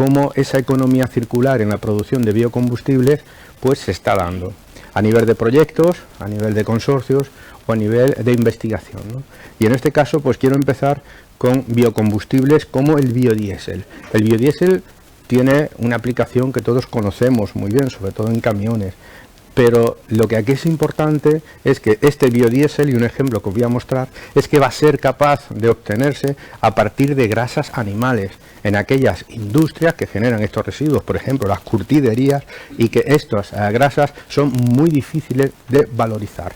cómo esa economía circular en la producción de biocombustibles pues se está dando a nivel de proyectos, a nivel de consorcios o a nivel de investigación, ¿no? Y en este caso pues quiero empezar con biocombustibles como el biodiesel. El biodiesel tiene una aplicación que todos conocemos muy bien, sobre todo en camiones, pero lo que aquí es importante es que este biodiesel, y un ejemplo que os voy a mostrar, es que va a ser capaz de obtenerse a partir de grasas animales en aquellas industrias que generan estos residuos, por ejemplo las curtiderías, y que estas grasas son muy difíciles de valorizar.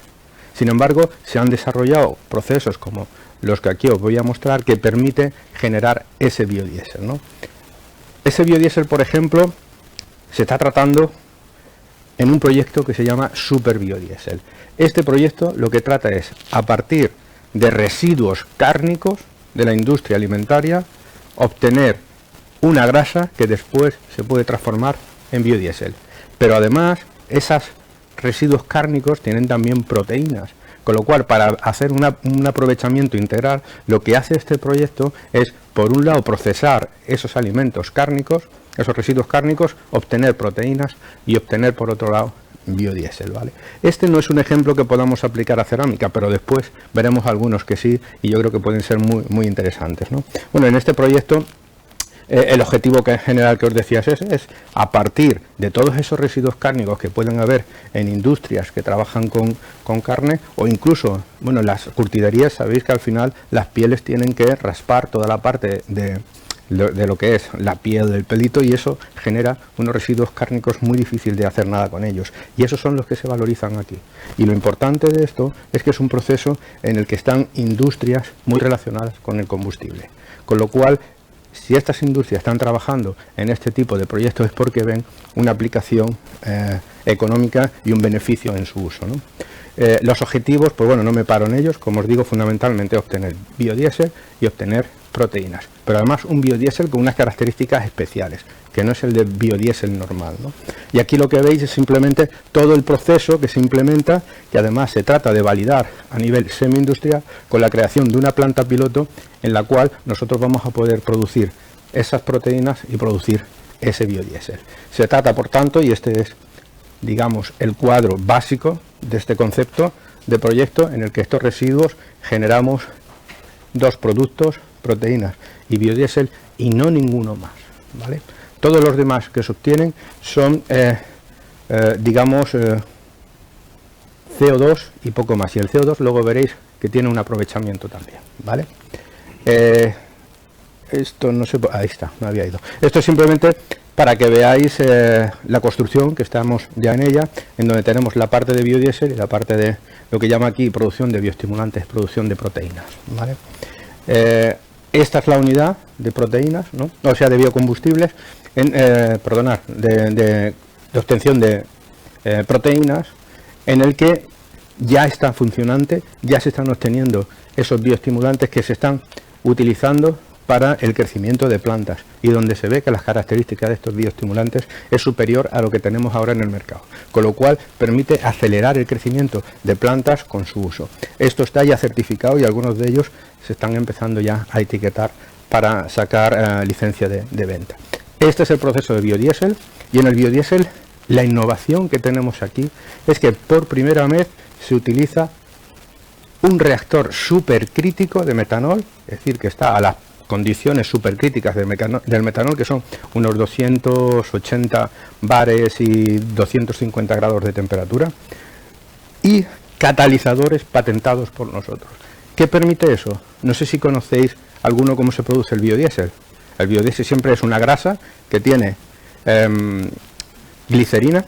Sin embargo, se han desarrollado procesos como los que aquí os voy a mostrar que permiten generar ese biodiesel, ¿no? Ese biodiesel, por ejemplo, se está tratando en un proyecto que se llama Super Biodiesel. Este proyecto lo que trata es, a partir de residuos cárnicos de la industria alimentaria, obtener una grasa que después se puede transformar en biodiesel. Pero además, esos residuos cárnicos tienen también proteínas, con lo cual para hacer un aprovechamiento integral, lo que hace este proyecto es, por un lado, procesar esos alimentos cárnicos, esos residuos cárnicos, obtener proteínas y obtener, por otro lado, biodiesel, ¿vale? Este no es un ejemplo que podamos aplicar a cerámica, pero después veremos algunos que sí, y yo creo que pueden ser muy interesantes, ¿no? Bueno, en este proyecto el objetivo que en general que os decía es a partir de todos esos residuos cárnicos que pueden haber en industrias que trabajan con carne, o incluso, bueno, las curtiderías, sabéis que al final las pieles tienen que raspar toda la parte de lo que es la piel del pelito, y eso genera unos residuos cárnicos muy difícil de hacer nada con ellos, y esos son los que se valorizan aquí. Y lo importante de esto es que es un proceso en el que están industrias muy relacionadas con el combustible, con lo cual, si estas industrias están trabajando en este tipo de proyectos es porque ven una aplicación económica y un beneficio en su uso, ¿no? Los objetivos, pues bueno, no me paro en ellos, como os digo, fundamentalmente obtener biodiesel y obtener proteínas, pero además un biodiesel con unas características especiales, que no es el de biodiesel normal, ¿no? Y aquí lo que veis es simplemente todo el proceso que se implementa, que además se trata de validar a nivel semi-industrial con la creación de una planta piloto en la cual nosotros vamos a poder producir esas proteínas y producir ese biodiesel. Se trata, por tanto, y este es, digamos, el cuadro básico de este concepto de proyecto, en el que estos residuos generamos dos productos, proteínas y biodiesel, y no ninguno más, ¿vale? Todos los demás que se obtienen son, digamos, CO2 y poco más, y el CO2 luego veréis que tiene un aprovechamiento también, ¿vale? Esto no sé, ahí está, me había ido. Esto es simplemente para que veáis la construcción, que estamos ya en ella, en donde tenemos la parte de biodiesel y la parte de lo que llama aquí producción de bioestimulantes, producción de proteínas, ¿vale? Esta es la unidad de proteínas, ¿no? O sea, de biocombustibles, de obtención de proteínas, en el que ya está funcionante, ya se están obteniendo esos bioestimulantes que se están utilizando para el crecimiento de plantas, y donde se ve que las características de estos bioestimulantes es superior a lo que tenemos ahora en el mercado, con lo cual permite acelerar el crecimiento de plantas con su uso. Esto está ya certificado y algunos de ellos se están empezando ya a etiquetar para sacar licencia de venta. Este es el proceso de biodiesel, y en el biodiesel la innovación que tenemos aquí es que por primera vez se utiliza un reactor supercrítico de metanol, es decir, que está a las condiciones supercríticas del metanol, que son unos 280 bares y 250 grados de temperatura, y catalizadores patentados por nosotros. ¿Qué permite eso? No sé si conocéis alguno cómo se produce el biodiesel. El biodiesel siempre es una grasa que tiene glicerina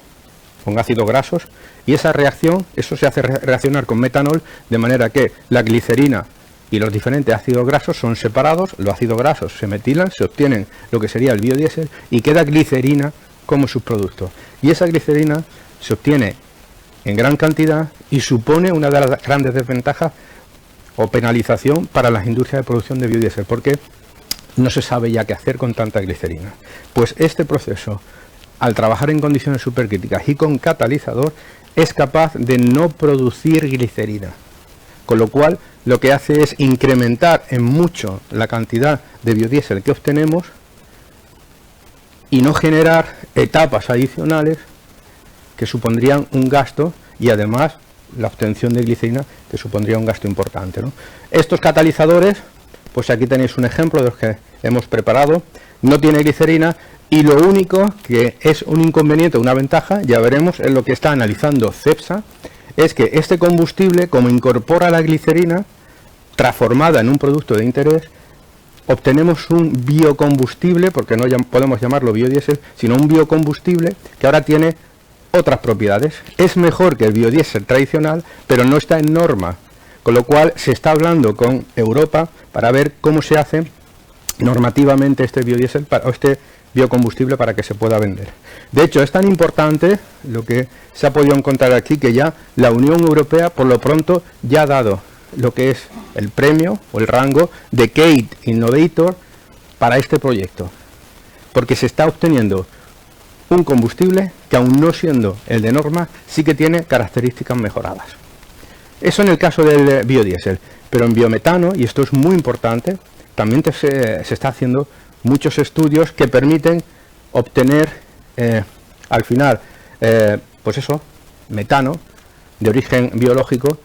con ácidos grasos, y esa reacción, eso se hace reaccionar con metanol, de manera que la glicerina y los diferentes ácidos grasos son separados, los ácidos grasos se metilan, se obtienen lo que sería el biodiesel, y queda glicerina como subproducto. Y esa glicerina se obtiene en gran cantidad y supone una de las grandes desventajas o penalización para las industrias de producción de biodiesel, porque no se sabe ya qué hacer con tanta glicerina. Pues este proceso, al trabajar en condiciones supercríticas y con catalizador, es capaz de no producir glicerina, con lo cual lo que hace es incrementar en mucho la cantidad de biodiesel que obtenemos, y no generar etapas adicionales que supondrían un gasto y además la obtención de glicerina que supondría un gasto importante, ¿no? Estos catalizadores, pues aquí tenéis un ejemplo de los que hemos preparado, no tiene glicerina y lo único que es un inconveniente, una ventaja, ya veremos, es lo que está analizando Cepsa, es que este combustible, como incorpora la glicerina transformada en un producto de interés, obtenemos un biocombustible, porque no podemos llamarlo biodiesel, sino un biocombustible que ahora tiene otras propiedades. Es mejor que el biodiesel tradicional, pero no está en norma, con lo cual se está hablando con Europa para ver cómo se hace normativamente este biodiesel o este biocombustible para que se pueda vender. De hecho, es tan importante lo que se ha podido encontrar aquí que ya la Unión Europea por lo pronto ya ha dado lo que es el premio o el rango de Kate Innovator para este proyecto, porque se está obteniendo un combustible que, aún no siendo el de norma, sí que tiene características mejoradas. Eso en el caso del biodiesel, pero en biometano, y esto es muy importante, también se está haciendo muchos estudios que permiten obtener al final pues eso, metano de origen biológico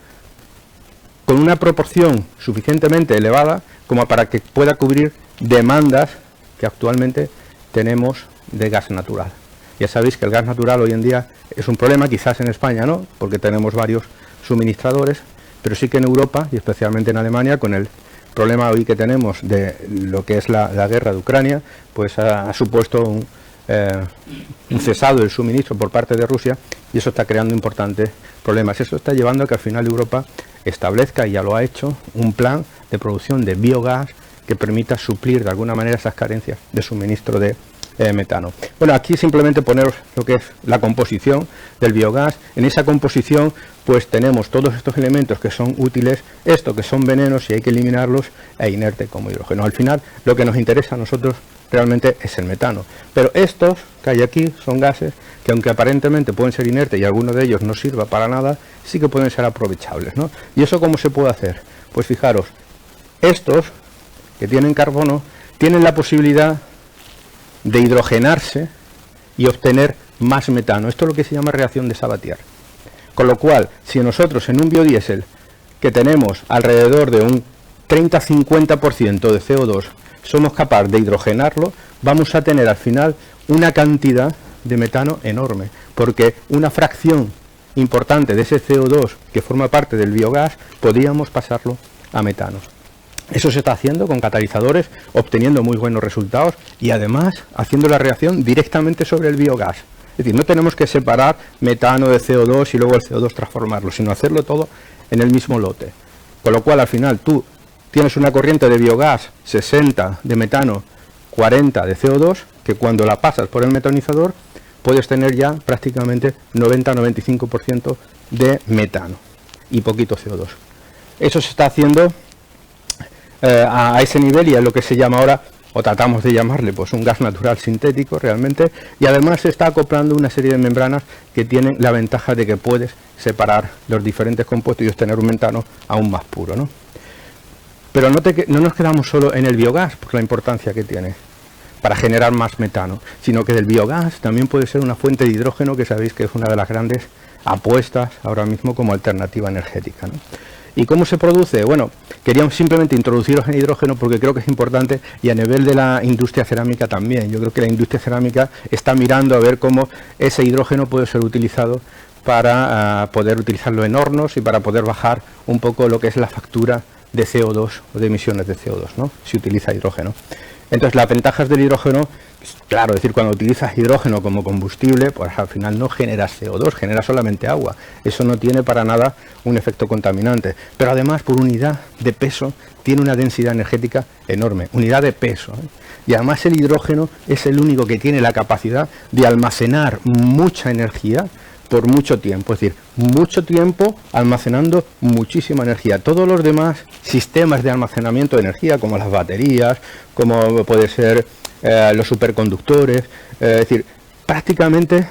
con una proporción suficientemente elevada como para que pueda cubrir demandas que actualmente tenemos de gas natural. Ya sabéis que el gas natural hoy en día es un problema, quizás en España no, porque tenemos varios suministradores, pero sí que en Europa y especialmente en Alemania, con el problema hoy que tenemos de lo que es la guerra de Ucrania, pues ha supuesto un cesado del suministro por parte de Rusia y eso está creando importantes problemas. Eso está llevando a que al final Europa establezca, y ya lo ha hecho, un plan de producción de biogás que permita suplir de alguna manera esas carencias de suministro de metano. Bueno, aquí simplemente poneros lo que es la composición del biogás. En esa composición pues tenemos todos estos elementos que son útiles, estos que son venenos y hay que eliminarlos, e inerte como hidrógeno. Al final lo que nos interesa a nosotros realmente es el metano, pero estos que hay aquí son gases que, aunque aparentemente pueden ser inertes y alguno de ellos no sirva para nada, sí que pueden ser aprovechables, ¿no? ¿Y eso cómo se puede hacer? Pues fijaros, estos que tienen carbono tienen la posibilidad de hidrogenarse y obtener más metano. Esto es lo que se llama reacción de Sabatier. Con lo cual, si nosotros en un biodiesel que tenemos alrededor de un 30-50% de CO2 somos capaces de hidrogenarlo, vamos a tener al final una cantidad de metano enorme, porque una fracción importante de ese CO2 que forma parte del biogás podríamos pasarlo a metano. Eso se está haciendo con catalizadores, obteniendo muy buenos resultados y además haciendo la reacción directamente sobre el biogás. Es decir, no tenemos que separar metano de CO2 y luego el CO2 transformarlo, sino hacerlo todo en el mismo lote. Con lo cual al final tú tienes una corriente de biogás 60 de metano, 40 de CO2, que cuando la pasas por el metanizador puedes tener ya prácticamente 90-95% de metano y poquito CO2. Eso se está haciendo a ese nivel y es lo que se llama ahora, o tratamos de llamarle, pues un gas natural sintético realmente, y además se está acoplando una serie de membranas que tienen la ventaja de que puedes separar los diferentes compuestos y obtener un metano aún más puro, ¿no? Pero no nos quedamos solo en el biogás por la importancia que tiene para generar más metano, sino que del biogás también puede ser una fuente de hidrógeno, que sabéis que es una de las grandes apuestas ahora mismo como alternativa energética, ¿no? ¿Y cómo se produce? Bueno, queríamos simplemente introduciros en hidrógeno porque creo que es importante, y a nivel de la industria cerámica también. Yo creo que la industria cerámica está mirando a ver cómo ese hidrógeno puede ser utilizado para poder utilizarlo en hornos y para poder bajar un poco lo que es la factura de CO2 o de emisiones de CO2, ¿no? Si utiliza hidrógeno. Entonces, las ventajas del hidrógeno, claro, es decir, cuando utilizas hidrógeno como combustible, pues al final no generas CO2, generas solamente agua. Eso no tiene para nada un efecto contaminante. Pero además, por unidad de peso, tiene una densidad energética enorme, unidad de peso, ¿eh? Y además el hidrógeno es el único que tiene la capacidad de almacenar mucha energía por mucho tiempo, es decir, mucho tiempo almacenando muchísima energía. Todos los demás sistemas de almacenamiento de energía, como las baterías, como puede ser los superconductores, es decir, prácticamente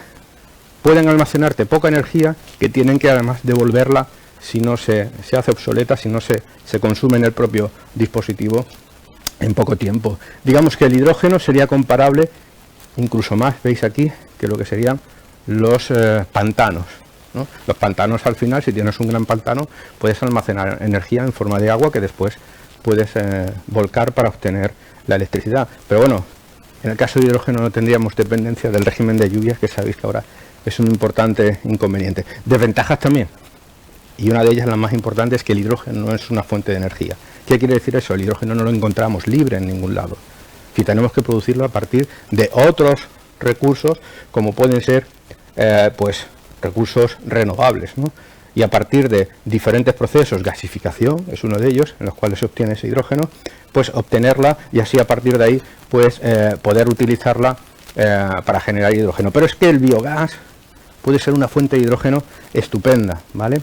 pueden almacenarte poca energía que tienen que además devolverla si no se hace obsoleta, si no se consume en el propio dispositivo en poco tiempo. Digamos que el hidrógeno sería comparable incluso más, veis aquí, que lo que serían los pantanos, ¿no? Los pantanos, al final, si tienes un gran pantano, puedes almacenar energía en forma de agua que después puedes volcar para obtener la electricidad. Pero bueno, en el caso de hidrógeno no tendríamos dependencia del régimen de lluvias, que sabéis que ahora es un importante inconveniente. Desventajas también, y una de ellas, la más importante, es que el hidrógeno no es una fuente de energía. ¿Qué quiere decir eso? El hidrógeno no lo encontramos libre en ningún lado. Si tenemos que producirlo a partir de otros recursos, como pueden ser pues recursos renovables, ¿no? Y a partir de diferentes procesos, gasificación es uno de ellos, en los cuales se obtiene ese hidrógeno, pues obtenerla y así a partir de ahí pues poder utilizarla para generar hidrógeno. Pero es que el biogás puede ser una fuente de hidrógeno estupenda, ¿vale?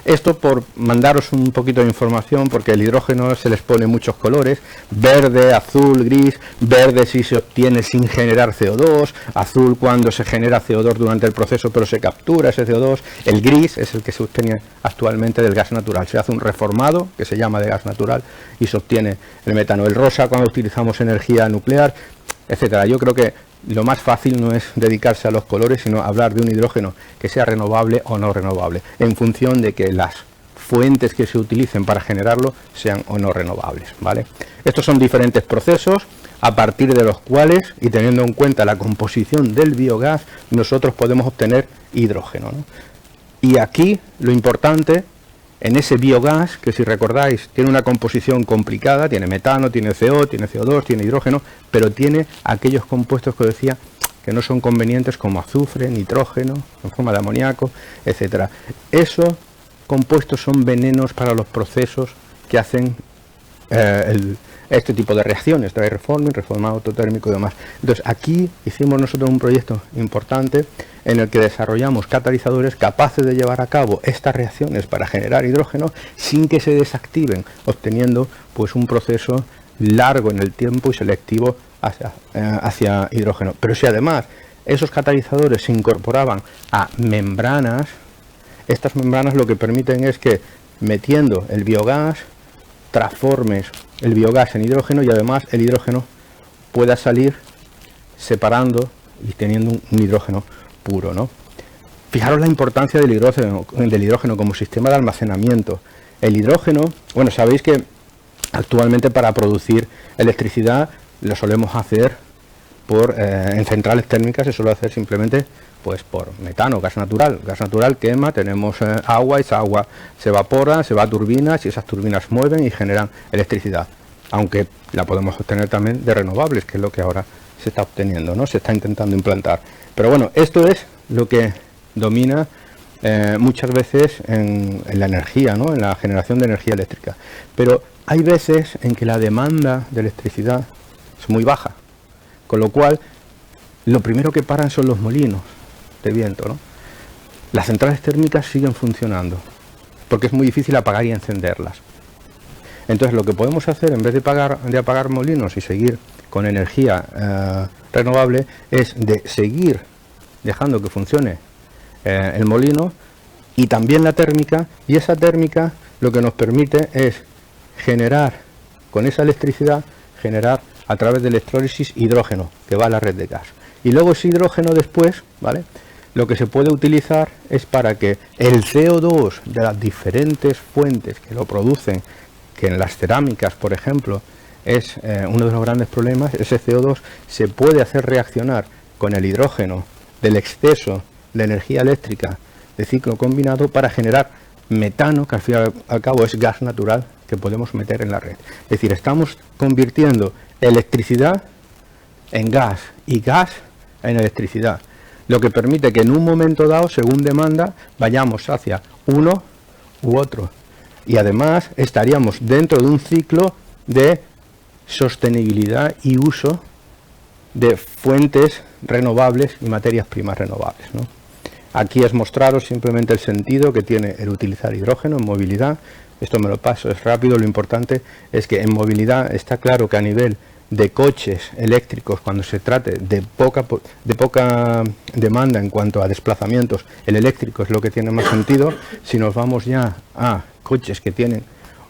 Esto por mandaros un poquito de información, porque el hidrógeno se les pone muchos colores: verde, azul, gris. Verde si se obtiene sin generar CO2, azul cuando se genera CO2 durante el proceso pero se captura ese CO2, el gris es el que se obtiene actualmente del gas natural, se hace un reformado que se llama de gas natural y se obtiene el metano, el rosa cuando utilizamos energía nuclear, etcétera. Yo creo que lo más fácil no es dedicarse a los colores, sino hablar de un hidrógeno que sea renovable o no renovable, en función de que las fuentes que se utilicen para generarlo sean o no renovables, ¿vale? Estos son diferentes procesos a partir de los cuales, y teniendo en cuenta la composición del biogás, nosotros podemos obtener hidrógeno, ¿no? Y aquí lo importante, en ese biogás, que si recordáis tiene una composición complicada, tiene metano, tiene CO, tiene CO2, tiene hidrógeno, pero tiene aquellos compuestos que os decía que no son convenientes, como azufre, nitrógeno, en forma de amoníaco, etcétera. Esos compuestos son venenos para los procesos que hacen este tipo de reacciones, dry reforming, reformado autotérmico y demás. Entonces aquí hicimos nosotros un proyecto importante en el que desarrollamos catalizadores capaces de llevar a cabo estas reacciones para generar hidrógeno sin que se desactiven, obteniendo pues un proceso largo en el tiempo y selectivo hacia hidrógeno. Pero si además esos catalizadores se incorporaban a membranas, estas membranas lo que permiten es que, metiendo el biogás, transformes el biogás en hidrógeno y además el hidrógeno pueda salir separando y teniendo un hidrógeno puro, ¿no? Fijaros la importancia del hidrógeno como sistema de almacenamiento. El hidrógeno, bueno, sabéis que actualmente para producir electricidad lo solemos hacer en centrales térmicas, se suele hacer simplemente pues por metano, gas natural quema, tenemos agua, esa agua se evapora, se va a turbinas y esas turbinas mueven y generan electricidad, aunque la podemos obtener también de renovables, que es lo que ahora se está obteniendo, ¿no? Se está intentando implantar. Pero bueno, esto es lo que domina muchas veces en la energía, ¿no? En la generación de energía eléctrica. Pero hay veces en que la demanda de electricidad es muy baja, con lo cual lo primero que paran son los molinos de viento, ¿no? Las centrales térmicas siguen funcionando porque es muy difícil apagar y encenderlas. Entonces lo que podemos hacer, en vez de apagar molinos y seguir con energía renovable, es de seguir dejando que funcione el molino y también la térmica, y esa térmica lo que nos permite es generar con esa electricidad, generar a través de electrólisis hidrógeno que va a la red de gas. Y luego ese hidrógeno después, ¿vale?, lo que se puede utilizar es para que el CO2 de las diferentes fuentes que lo producen, que en las cerámicas, por ejemplo, es uno de los grandes problemas, ese CO2 se puede hacer reaccionar con el hidrógeno del exceso de energía eléctrica de ciclo combinado para generar metano, que al fin y al cabo es gas natural que podemos meter en la red. Es decir, estamos convirtiendo electricidad en gas y gas en electricidad, lo que permite que en un momento dado, según demanda, vayamos hacia uno u otro. Y además estaríamos dentro de un ciclo de sostenibilidad y uso de fuentes renovables y materias primas renovables, ¿no? Aquí es mostraros simplemente el sentido que tiene el utilizar hidrógeno en movilidad. Esto me lo paso, es rápido. Lo importante es que en movilidad está claro que a nivel de coches eléctricos, cuando se trate de poca demanda en cuanto a desplazamientos, el eléctrico es lo que tiene más sentido. Si nos vamos ya a coches que tienen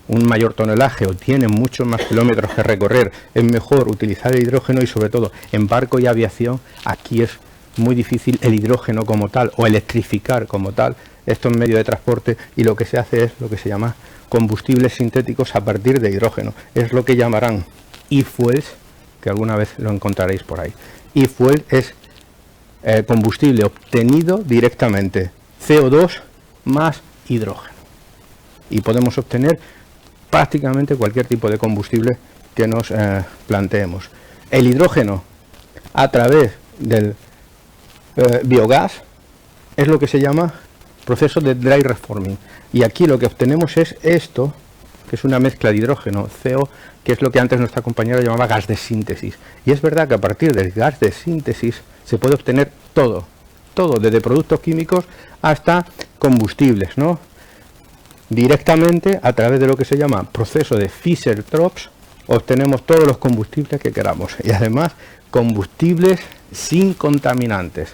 un mayor tonelaje o tienen muchos más kilómetros que recorrer, es mejor utilizar el hidrógeno, y sobre todo en barco y aviación aquí es muy difícil el hidrógeno como tal o electrificar como tal estos medios de transporte, y lo que se hace es lo que se llama combustibles sintéticos a partir de hidrógeno. Es lo que llamarán e-fuels, que alguna vez lo encontraréis por ahí. E-fuel es combustible obtenido directamente, CO2 más hidrógeno, y podemos obtener prácticamente cualquier tipo de combustible que nos planteemos. El hidrógeno a través del biogás es lo que se llama proceso de dry reforming, y aquí lo que obtenemos es esto, que es una mezcla de hidrógeno, CO, que es lo que antes nuestra compañera llamaba gas de síntesis. Y es verdad que a partir del gas de síntesis se puede obtener todo, desde productos químicos hasta combustibles, ¿no? Directamente a través de lo que se llama proceso de Fischer-Tropsch obtenemos todos los combustibles que queramos, y además combustibles sin contaminantes,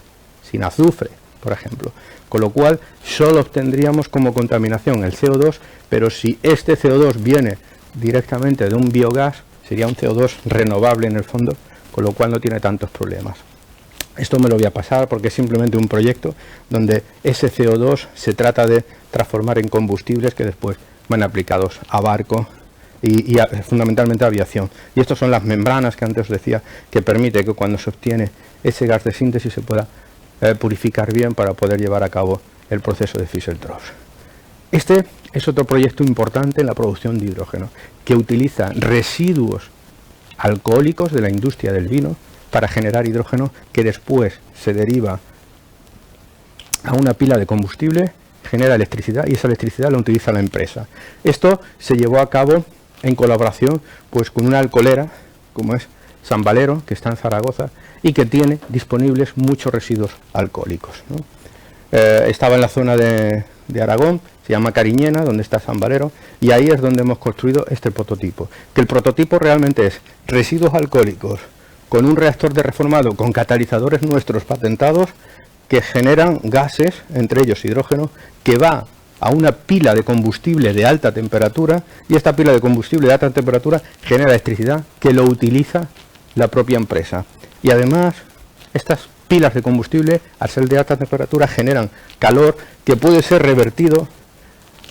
sin azufre, por ejemplo, con lo cual solo obtendríamos como contaminación el CO2, pero si este CO2 viene directamente de un biogás, sería un CO2 renovable en el fondo, con lo cual no tiene tantos problemas. Esto me lo voy a pasar porque es simplemente un proyecto donde ese CO2 se trata de transformar en combustibles que después van aplicados a barco y fundamentalmente a aviación. Y estas son las membranas que antes os decía, que permite que cuando se obtiene ese gas de síntesis se pueda purificar bien para poder llevar a cabo el proceso de Fischer-Tropsch. Este es otro proyecto importante en la producción de hidrógeno, que utiliza residuos alcohólicos de la industria del vino para generar hidrógeno, que después se deriva a una pila de combustible, genera electricidad, y esa electricidad la utiliza la empresa. Esto se llevó a cabo en colaboración pues con una alcoholera como es San Valero, que está en Zaragoza y que tiene disponibles muchos residuos alcohólicos, ¿no? Estaba en la zona de Aragón, se llama Cariñena, donde está San Valero, y ahí es donde hemos construido este prototipo, que el prototipo realmente es residuos alcohólicos con un reactor de reformado con catalizadores nuestros patentados que generan gases, entre ellos hidrógeno, que va a una pila de combustible de alta temperatura, y esta pila de combustible de alta temperatura genera electricidad que lo utiliza la propia empresa. Y además estas pilas de combustible, al ser de alta temperatura, generan calor que puede ser revertido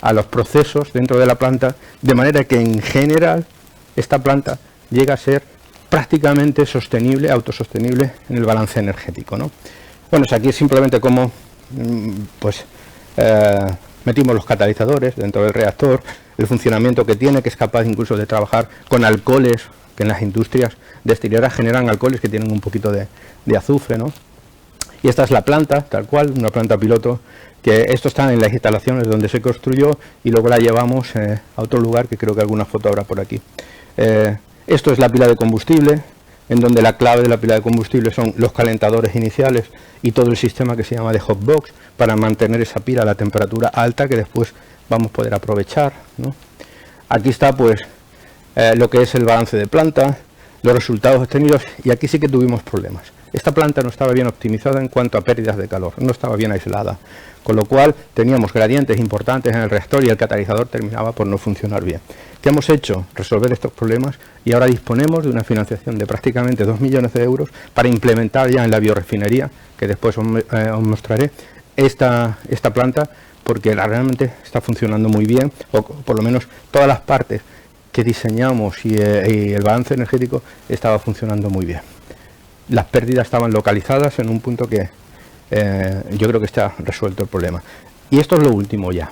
a los procesos dentro de la planta, de manera que en general esta planta llega a ser prácticamente sostenible, autosostenible en el balance energético, ¿no? Bueno, pues aquí simplemente como metimos los catalizadores dentro del reactor, el funcionamiento que tiene, que es capaz incluso de trabajar con alcoholes, que en las industrias destileras generan alcoholes que tienen un poquito de azufre, ¿no? Y esta es la planta, tal cual, una planta piloto, que esto está en las instalaciones donde se construyó, y luego la llevamos a otro lugar, que creo que alguna foto habrá por aquí. Esto es la pila de combustible, en donde la clave de la pila de combustible son los calentadores iniciales y todo el sistema que se llama de hotbox, para mantener esa pila a la temperatura alta que después vamos a poder aprovechar, ¿no? Aquí está pues lo que es el balance de planta, los resultados obtenidos, y aquí sí que tuvimos problemas. Esta planta no estaba bien optimizada en cuanto a pérdidas de calor, no estaba bien aislada, con lo cual teníamos gradientes importantes en el reactor y el catalizador terminaba por no funcionar bien. ¿Qué hemos hecho? Resolver estos problemas, y ahora disponemos de una financiación de prácticamente 2 millones de euros para implementar ya en la biorefinería, que después os mostraré, esta planta, porque realmente está funcionando muy bien, o por lo menos todas las partes que diseñamos y el balance energético estaba funcionando muy bien. Las pérdidas estaban localizadas en un punto que yo creo que está resuelto el problema. Y esto es lo último ya,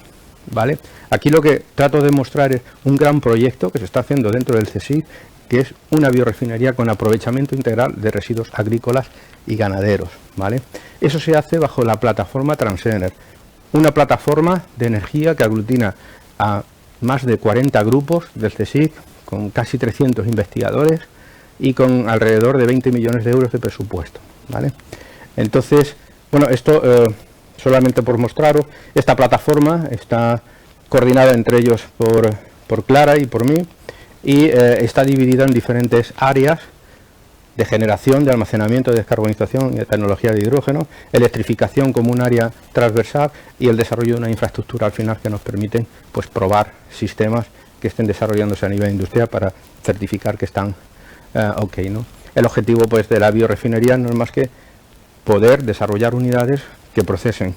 ¿vale? Aquí lo que trato de mostrar es un gran proyecto que se está haciendo dentro del CSIC, que es una biorefinería con aprovechamiento integral de residuos agrícolas y ganaderos, ¿vale? Eso se hace bajo la plataforma Transener, una plataforma de energía que aglutina a más de 40 grupos del CSIC, con casi 300 investigadores y con alrededor de 20 millones de euros de presupuesto, ¿vale? Entonces, bueno, esto solamente por mostraros, esta plataforma está coordinada entre ellos por Clara y por mí, y está dividida en diferentes áreas de generación, de almacenamiento, de descarbonización y de tecnología de hidrógeno, electrificación como un área transversal, y el desarrollo de una infraestructura al final que nos permiten pues probar sistemas que estén desarrollándose a nivel industrial para certificar que están ok, ¿no? El objetivo pues de la biorefinería no es más que poder desarrollar unidades que procesen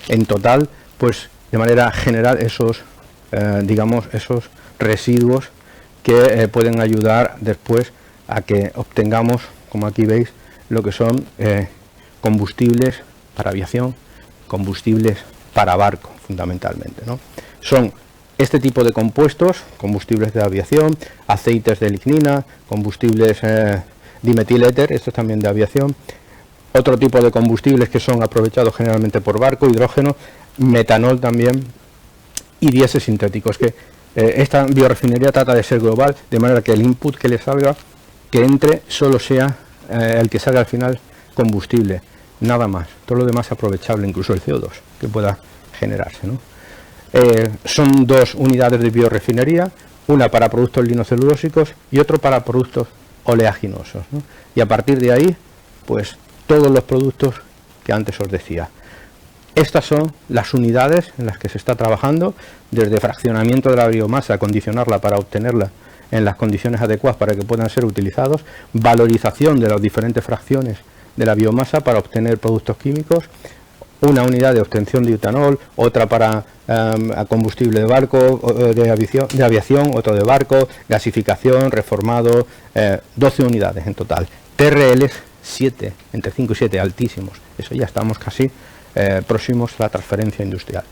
en total, pues de manera general esos digamos esos residuos que pueden ayudar después a que obtengamos, como aquí veis, lo que son combustibles para aviación, combustibles para barco fundamentalmente, ¿no? Son este tipo de compuestos, combustibles de aviación, aceites de lignina, combustibles dimetiléter, esto es también de aviación, otro tipo de combustibles que son aprovechados generalmente por barco, hidrógeno, metanol también y diésel sintéticos, que esta biorefinería trata de ser global, de manera que el input que le salga, que entre, solo sea el que salga al final combustible, nada más, todo lo demás aprovechable, incluso el CO2 que pueda generarse, ¿no? Son dos unidades de biorefinería, una para productos linocelulósicos y otro para productos oleaginosos, ¿no? Y a partir de ahí, pues todos los productos que antes os decía. Estas son las unidades en las que se está trabajando, desde fraccionamiento de la biomasa, condicionarla para obtenerla en las condiciones adecuadas para que puedan ser utilizados, valorización de las diferentes fracciones de la biomasa para obtener productos químicos, una unidad de obtención de etanol, otra para combustible de barco, de aviación, otro de barco, gasificación, reformado, 12 unidades en total. TRLs 7, entre 5 y 7, altísimos. Eso ya estamos casi próximos a la transferencia industrial.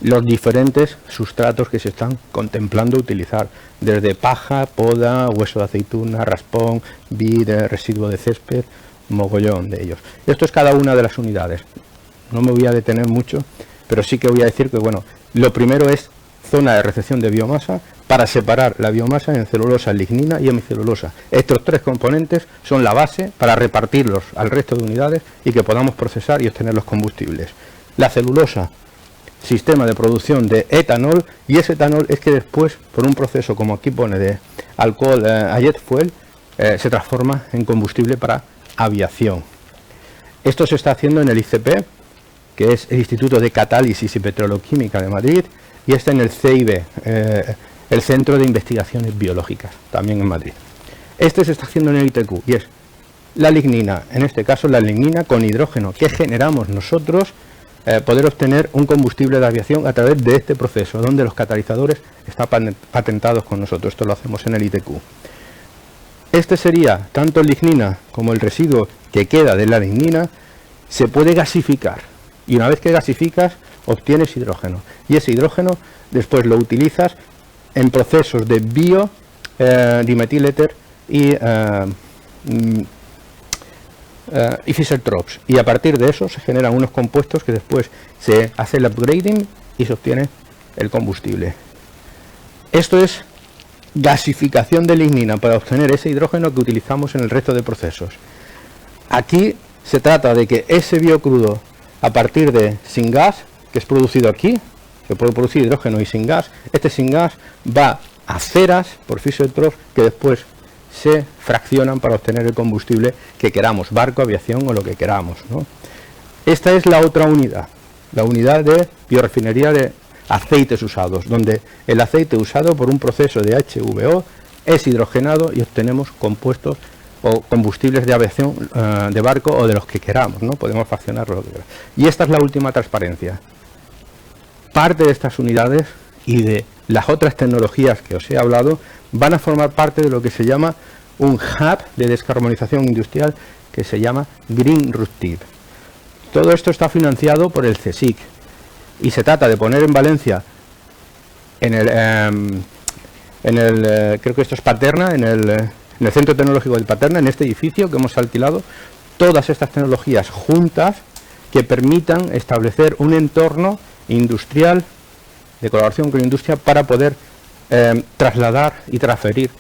Los diferentes sustratos que se están contemplando utilizar, desde paja, poda, hueso de aceituna, raspón, vid, residuo de césped, mogollón de ellos. Esto es cada una de las unidades. No me voy a detener mucho, pero sí que voy a decir que, bueno, lo primero es zona de recepción de biomasa para separar la biomasa en celulosa, lignina y hemicelulosa. Estos tres componentes son la base para repartirlos al resto de unidades y que podamos procesar y obtener los combustibles. La celulosa, sistema de producción de etanol, y ese etanol es que después, por un proceso como aquí pone de alcohol a jet fuel, se transforma en combustible para aviación. Esto se está haciendo en el ICP, que es el Instituto de Catálisis y Petroquímica de Madrid, y está en el CIB, el Centro de Investigaciones Biológicas, también en Madrid. Este se está haciendo en el ITQ, y es la lignina, en este caso la lignina con hidrógeno, que generamos nosotros, poder obtener un combustible de aviación a través de este proceso, donde los catalizadores están patentados con nosotros. Esto lo hacemos en el ITQ. Este sería, tanto lignina como el residuo que queda de la lignina, se puede gasificar. Y una vez que gasificas, obtienes hidrógeno. Y ese hidrógeno después lo utilizas en procesos de dimetiléter y Fischer-Tropsch. Y a partir de eso se generan unos compuestos que después se hace el upgrading y se obtiene el combustible. Esto es gasificación de lignina para obtener ese hidrógeno que utilizamos en el resto de procesos. Aquí se trata de que ese biocrudo, a partir de sin gas, que es producido aquí, se puede producir hidrógeno y sin gas, este sin gas va a ceras por Fischer-Tropsch que después se fraccionan para obtener el combustible que queramos, barco, aviación o lo que queramos, ¿no? Esta es la otra unidad, la unidad de biorefinería de aceites usados, donde el aceite usado por un proceso de HVO es hidrogenado y obtenemos compuestos o combustibles de aviación, de barco o de los que queramos, ¿no? Podemos fraccionarlo lo que queramos. Y esta es la última transparencia. Parte de estas unidades y de las otras tecnologías que os he hablado van a formar parte de lo que se llama un hub de descarbonización industrial que se llama Green Ruptive. Todo esto está financiado por el CSIC y se trata de poner en Valencia, creo que esto es Paterna, en el Centro Tecnológico de Paterna, en este edificio que hemos alquilado, todas estas tecnologías juntas que permitan establecer un entorno industrial de colaboración con la industria para poder trasladar y transferir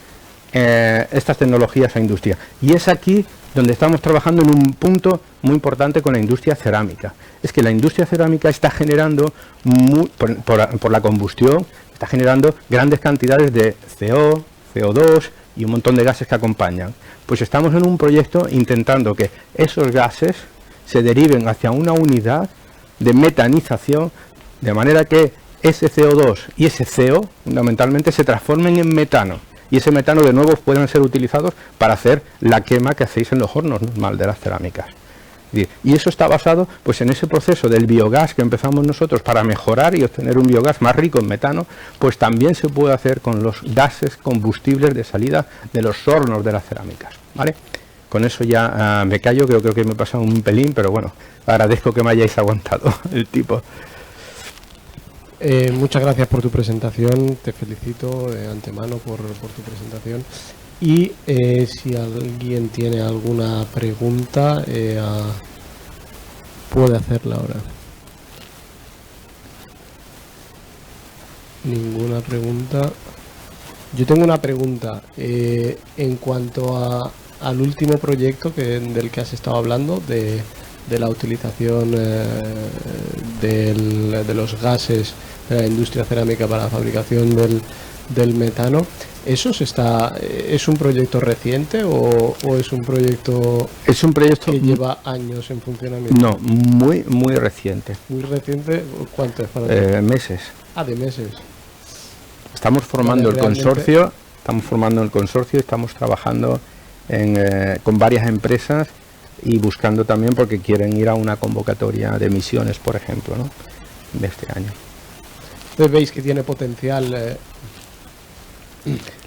estas tecnologías a industria. Y es aquí donde estamos trabajando en un punto muy importante con la industria cerámica. Es que la industria cerámica está generando, por la combustión, está generando grandes cantidades de CO, CO2 y un montón de gases que acompañan. Pues estamos en un proyecto intentando que esos gases se deriven hacia una unidad de metanización, de manera que ese CO2 y ese CO fundamentalmente se transformen en metano, y ese metano de nuevo pueden ser utilizados para hacer la quema que hacéis en los hornos normal de las cerámicas. Y eso está basado pues en ese proceso del biogás que empezamos nosotros para mejorar y obtener un biogás más rico en metano, pues también se puede hacer con los gases combustibles de salida de los hornos de las cerámicas, ¿vale? Con eso ya me callo, creo que me he pasado un pelín, pero bueno, agradezco que me hayáis aguantado el tipo. Muchas gracias por tu presentación, te felicito de antemano por tu presentación. Y si alguien tiene alguna pregunta, puede hacerla ahora. Ninguna pregunta. Yo tengo una pregunta en cuanto al último proyecto del que has estado hablando, de la utilización de los gases de la industria cerámica para la fabricación del metano. ¿Es un proyecto reciente o es un proyecto que lleva años en funcionamiento? No, muy reciente. ¿Muy reciente? ¿Cuánto es para ti? Meses. De meses. Estamos formando el consorcio, estamos trabajando con varias empresas y buscando también, porque quieren ir a una convocatoria de emisiones, por ejemplo, ¿no?, de este año. Entonces veis que tiene potencial.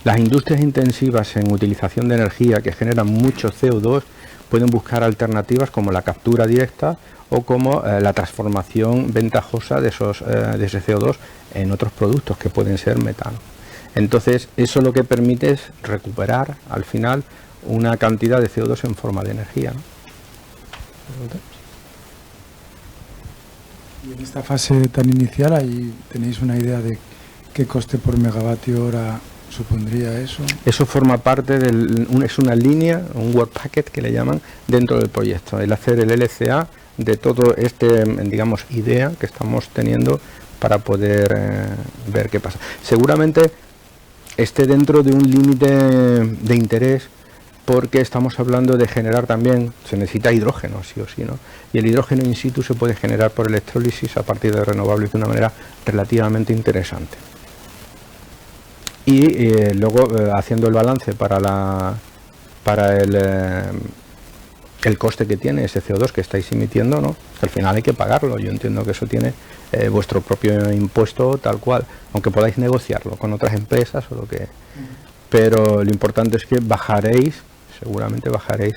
Las industrias intensivas en utilización de energía que generan mucho CO2 pueden buscar alternativas como la captura directa o como la transformación ventajosa de ese CO2 en otros productos que pueden ser metano. Entonces eso lo que permite es recuperar al final una cantidad de CO2 en forma de energía, ¿no? Y en esta fase tan inicial, ahí tenéis una idea de qué coste por megavatio hora supondría eso. Eso forma parte es una línea, un work packet que le llaman dentro del proyecto, el hacer el LCA de todo digamos, idea que estamos teniendo para poder ver qué pasa. Seguramente esté dentro de un límite de interés, porque estamos hablando de generar también, se necesita hidrógeno sí o sí, ¿no? Y el hidrógeno in situ se puede generar por electrólisis a partir de renovables de una manera relativamente interesante. Y luego haciendo el balance para el coste que tiene ese CO2 que estáis emitiendo, ¿no?, al final hay que pagarlo. Yo entiendo que eso tiene vuestro propio impuesto tal cual, aunque podáis negociarlo con otras empresas o lo que... Pero lo importante es que seguramente bajaréis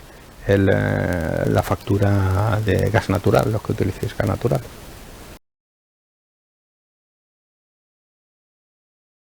la factura de gas natural, los que utilicéis gas natural.